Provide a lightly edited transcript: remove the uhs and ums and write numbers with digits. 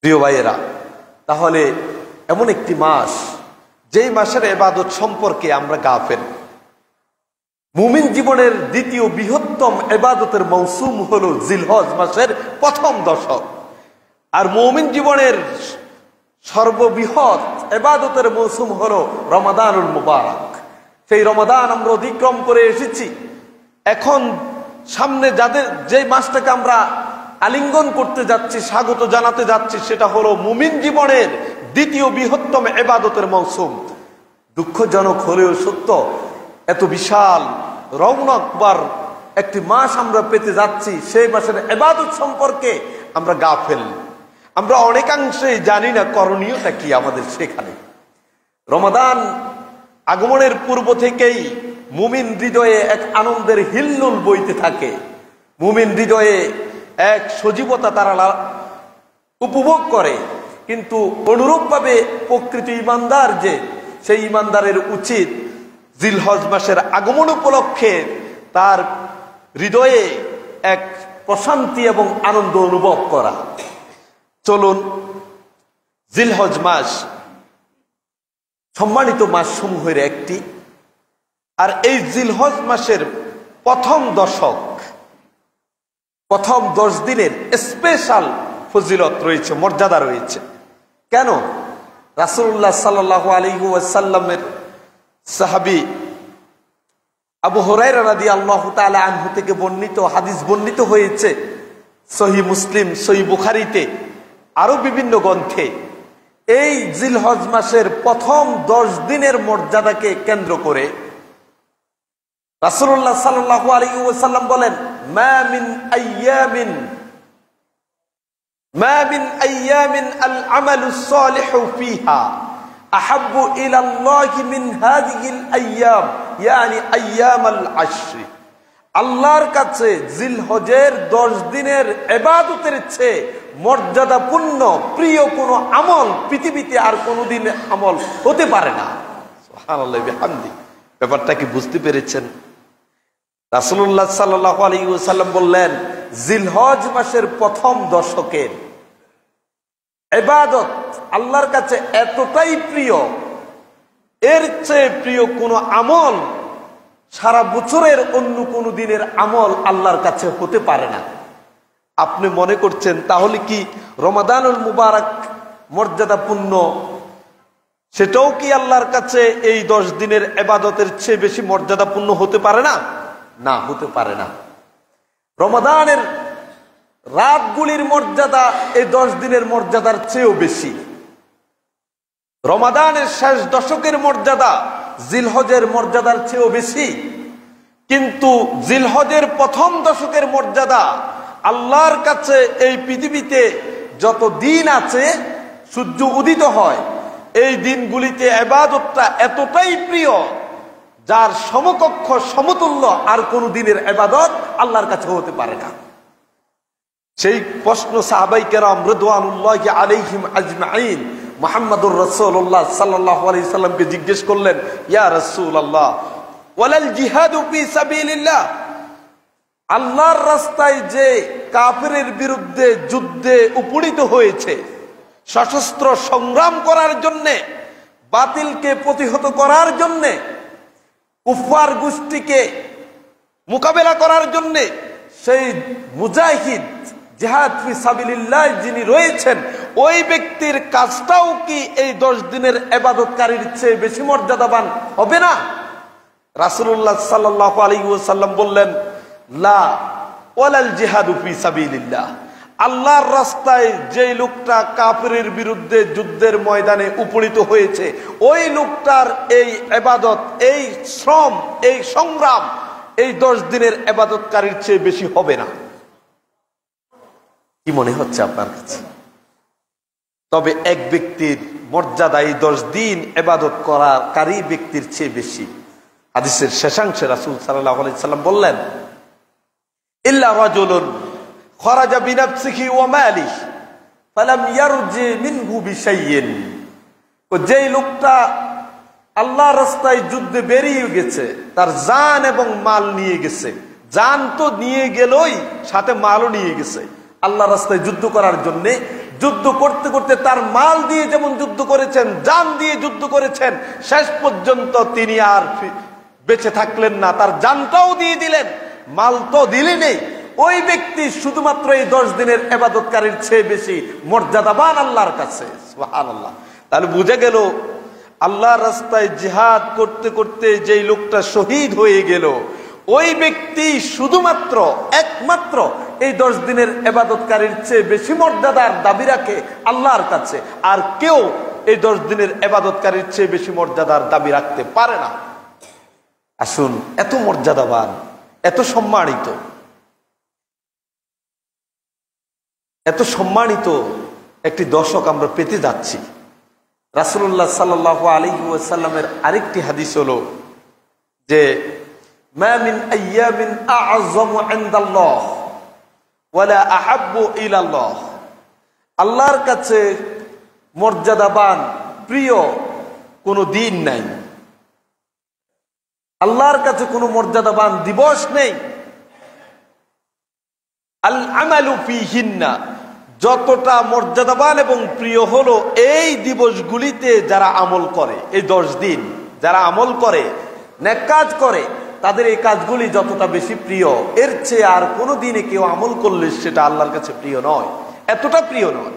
প্রিয় ভাইয়েরা, তাহলে এমন একটি মাস, যেই মাসের ইবাদত সম্পর্কে আমরা গাফেল। মুমিন জীবনের দ্বিতীয় বৃহত্তম ইবাদতের মৌসুম হলো জিলহজ মাসের প্রথম দশক, আর মুমিন জীবনের সর্ববৃহৎ ইবাদতের মৌসুম হলো রমাদানুল মুবারক। সেই রমাদান আমরা অতিক্রম করে এসেছি। এখন সামনে যে মাসটাকে আমরা আলিঙ্গন করতে যাচ্ছি, স্বাগত জানাতে যাচ্ছি, সেটা হলো মুমিন জীবনের দ্বিতীয় বৃহত্তম ইবাদতের মৌসুম। দুঃখজনক হলেও সত্য, এত বিশাল রৌনকবার একটি মাস আমরা পেতে যাচ্ছি, সেই মাসের ইবাদত সম্পর্কে আমরা গাফেল। আমরা অনেকাংশেই জানি না করণীয়টা কি আমাদের সেখানে। রমাদান আগমনের পূর্ব থেকেই মুমিন হৃদয়ে এক আনন্দের হিল্লোল বইতে থাকে। মুমিন হৃদয়ে এক সজীবতা তারা উপভোগ করে। কিন্তু অনুরূপভাবে প্রকৃত ইমানদার, যে সেই ইমানদারের উচিত জিলহজ মাসের আগমন উপলক্ষে তার হৃদয়ে এক প্রশান্তি এবং আনন্দ অনুভব করা। চলুন, জিলহজ মাস সম্মানিত মাস সমূহের একটি, আর এই জিলহজ মাসের প্রথম দশক, প্রথম 10 দিনের স্পেশাল ফজিলত রয়েছে, মর্যাদা রয়েছে। কেন? রাসূলুল্লাহ সাল্লাল্লাহু আলাইহি ওয়াসাল্লামের সাহাবী আবু হুরায়রা রাদিয়াল্লাহু তাআলা আনহু থেকে বর্ণিত হাদিস বর্ণিত হয়েছে সহিহ মুসলিম, সহিহ বুখারীতে, আরো বিভিন্ন গ্রন্থে। এই জিলহজ মাসের প্রথম 10 দিনের মর্যাদাকে কেন্দ্র করে রাসূলুল্লাহ সাল্লাল্লাহু আলাইহি ওয়াসাল্লাম বলেন, মা মিন আইয়ামিন আল আমালুস সালিহু ফিহা আহাব্বু ইলাল্লাহি মিন হাযিহিল আইয়াম, ইয়ানি আইয়ামাল আশর। আল্লাহর কাছে জিলহজের 10 দিনের ইবাদতের চেয়ে মর্যাদাপূর্ণ প্রিয় কোনো আমল পৃথিবীতে আর কোনোদিন আমল হতে পারে না। সুবহানাল্লাহি বিহামদি। ব্যাপারটা কি বুঝতে পেরেছেন? রাসূলুল্লাহ সাল্লাল্লাহু আলাইহি ওয়াসাল্লাম বললেন, জিলহজ মাসের প্রথম দশকের ইবাদত আল্লাহর কাছে এতটাই প্রিয়, এর চেয়ে প্রিয় কোনো আমল সারা বছরের অন্য কোনো দিনের আমল আল্লাহর কাছে হতে পারে না। আপনি মনে করছেন তাহলে কি রমাদানুল মুবারক মর্যাদাপূর্ণ, সেটাও কি আল্লাহর কাছে এই 10 দিনের ইবাদতের চেয়ে বেশি মর্যাদাপূর্ণ হতে পারে না? না, হতে পারে না। রমাদানের রাতগুলির মর্যাদা এই 10 দিনের মর্যাদার চেয়েও বেশি। রমাদানের শেষ দশকের মর্যাদা জিলহজের মর্যাদার চেয়েও বেশি। কিন্তু জিলহজের প্রথম দশকের মর্যাদা আল্লাহর কাছে এই পৃথিবীতে যত দিন আছে, সূর্য উদিত হয়, এই দিনগুলিতে ইবাদতটা এতটাই প্রিয়, যার সমকক্ষ সমতুল্য আর কোন দিনের ইবাদত আল্লাহর কাছে হতে পারে না। সেই প্রশ্ন সাহাবায়ে কেরাম রিদওয়ানুল্লাহি আলাইহিম আজমাইন মুহাম্মদুর রাসূলুল্লাহ সাল্লাল্লাহু আলাইহি সাল্লামকে জিজ্ঞেস করলেন, ইয়া রাসূলুল্লাহ, ওয়ালাল জিহাদু ফি সাবিলিল্লাহ, আল্লাহর রাস্তায় যে কাফেরের বিরুদ্ধে যুদ্ধে উপনীত হয়েছে, সশস্ত্র সংগ্রাম করার জন্যে, বাতিলকে প্রতিহত করার জন্যে, কুফার গোষ্ঠীকে মোকাবেলা করার জন্যে, সেই মুজাহিদ জিহাদ ফি সাবিলিল্লাহ যিনি রয়েছেন, ওই ব্যক্তির কাজটাও কি এই 10 দিনের ইবাদতকারীর চেয়ে বেশি মর্যাদাবান হবে না? রাসূলুল্লাহ সাল্লাল্লাহু আলাইহি ওয়াসাল্লাম বললেন, লা ওয়ালাল জিহাদু ফি সাবিলিল্লাহ, আল্লাহর রাস্তায় যে লোকটা কাফেরের বিরুদ্ধে যুদ্ধের ময়দানে উপনীত হয়েছে, ওই লোকটার এই ইবাদত, এই শ্রম, এই সংগ্রাম এই 10 দিনের ইবাদতকারীর চেয়ে বেশি হবে না। কি মনে হচ্ছে আপনার কাছে? তবে এক ব্যক্তির মর্যাদা এই 10 দিন ইবাদত করাকারী ব্যক্তির চেয়ে বেশি। হাদিসের শেষাংশে রাসূল সাল্লাল্লাহু আলাইহি সাল্লাম বললেন, ইল্লা রাজুলুন খরাজা বিনাফসিহি ওয়া মালিহি ফালাম ইয়ারজি মিনহু বিশাইইন, যেই লোকটা আল্লাহর রাস্তায় যুদ্ধে বেরিয়ে গেছে, তার জান এবং মাল নিয়ে গেছে, জান তো নিয়ে গেলই, সাথে মালও নিয়ে গেছে, আল্লাহর রাস্তায় যুদ্ধ করার জন্য যুদ্ধ করতে করতে তার মাল দিয়ে যেমন যুদ্ধ করেছেন, জান দিয়ে যুদ্ধ করেছেন, শেষ পর্যন্ত তিনি আর বেঁচে থাকলেন না, তার জানটাও দিয়ে দিলেন, মাল তো দিলেনই। ওই ব্যক্তি শুধুমাত্র এই 10 দিনের ইবাদতকারীর চেয়ে বেশি মর্যাদাবান আল্লাহর কাছে। সুবহানাল্লাহ। তাহলে বুঝে গেল আল্লাহর রাস্তায় জিহাদ করতে করতে যেই লোকটা শহীদ হয়ে গেল, ওই ব্যক্তি শুধুমাত্র একমাত্র এই 10 দিনের ইবাদতকারীর চেয়ে বেশি মর্যাদার দাবি রাখে আল্লাহর কাছে। আর কেউ এই 10 দিনের ইবাদতকারীর চেয়ে বেশি মর্যাদার দাবি রাখতে পারে না। আসুন, এত মর্যাদাবান, এত সম্মানিত, এত সম্মানিত একটি দশক আমরা পেতে যাচ্ছি। রাসূলুল্লাহ সাল্লাল্লাহু আলাইহি ওয়াসাল্লামের আরেকটি হাদিস হলো যে মা মিন আইয়ামিন আ'যামু ইনদাল্লাহ ওয়ালা আহাব্বু ইলাল্লাহ। আল্লাহর কাছে মর্যাদাবান প্রিয় কোনো দিন নাই, আল্লাহর কাছে কোনো মর্যাদাবান দিবস নেই। আল আমালু ফীহিন্না, যতটা মর্যাদাবান এবং প্রিয় হলো এই দিবসগুলিতে যারা আমল করে, এই 10 দিন যারা আমল করে, নেক কাজ করে, তাদের এই কাজগুলি যতটা বেশি প্রিয়, এর চেয়ে আর কোনো দিনে কেউ আমল করলে সেটা আল্লাহর কাছে প্রিয় নয়, এতটা প্রিয় নয়।